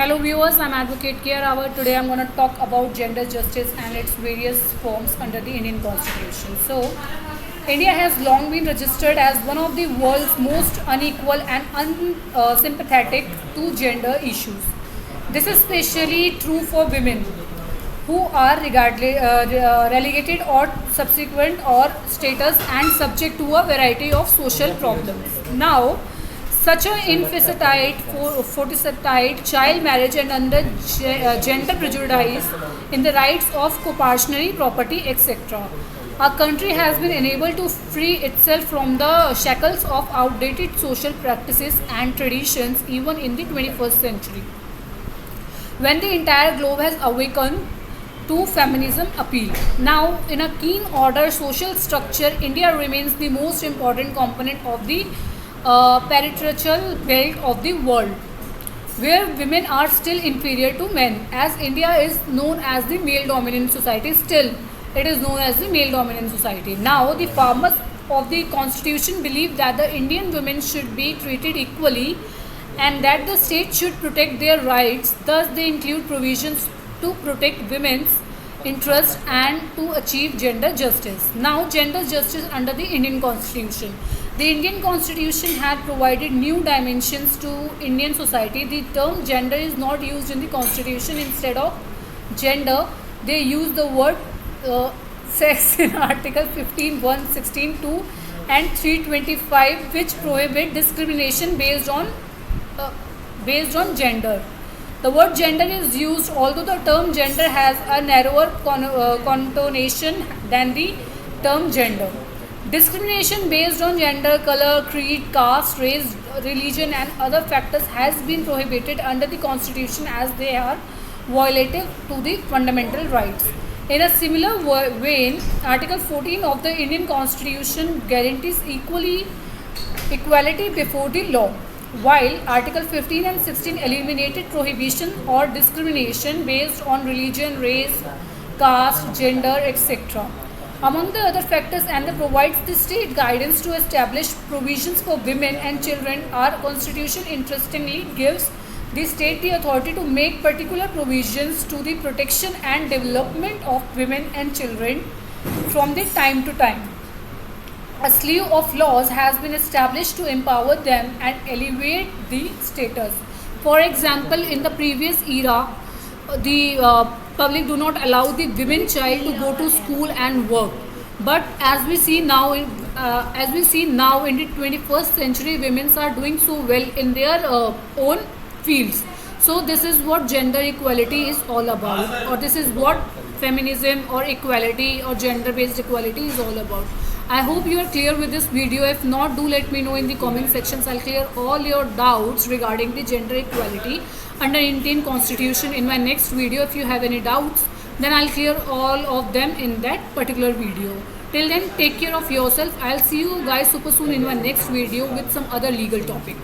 Hello viewers, I'm Advocate K.R. Rawat. Today I'm going to talk about gender justice and its various forms under the Indian Constitution. So, India has long been registered as one of the world's most unequal and unsympathetic to gender issues. This is especially true for women who are relegated or subsequent or status and subject to a variety of social problems. Now, such an infanticide, child marriage and gender prejudice in the rights of co-partnership property, etc. Our country has been unable to free itself from the shackles of outdated social practices and traditions even in the 21st century, when the entire globe has awakened to feminism appeal. Now, in a keen order social structure, India remains the most important component of the patriarchal belt of the world, where women are still inferior to men. As India is known as the male dominant society, still it is known as the male dominant society. Now, the farmers of the constitution believe that the Indian women should be treated equally and that the state should protect their rights. Thus, they include provisions to protect women's interests and to achieve gender justice. Now, gender justice under the Indian Constitution. The Indian Constitution had provided new dimensions to Indian society. The term gender is not used in the Constitution. Instead of gender, they use the word sex in Article 15, 1, 16, 2 and 325, which prohibit discrimination based on gender. The word gender is used, although the term gender has a narrower connotation than the term gender. Discrimination based on gender, color, creed, caste, race, religion and other factors has been prohibited under the Constitution as they are violative to the fundamental rights. In a similar vein, Article 14 of the Indian Constitution guarantees equality before the law, while Article 15 and 16 eliminated prohibition or discrimination based on religion, race, caste, gender, etc. Among the other factors, and provides the state guidance to establish provisions for women and children. Our constitution interestingly gives the state the authority to make particular provisions to the protection and development of women and children from the time to time. A slew of laws has been established to empower them and elevate the status. For example, in the previous era, the public do not allow the women child to go to school and work. But as we see now, in the 21st century, women are doing so well in their own fields. So this is what gender equality is all about, or this is what feminism or equality or gender-based equality is all about. I hope you are clear with this video. If not, do let me know in the comment sections. I'll clear all your doubts regarding the gender equality under Indian Constitution in my next video. If you have any doubts, then I'll clear all of them in that particular video. Till then, take care of yourself. I'll see you guys super soon in my next video with some other legal topic.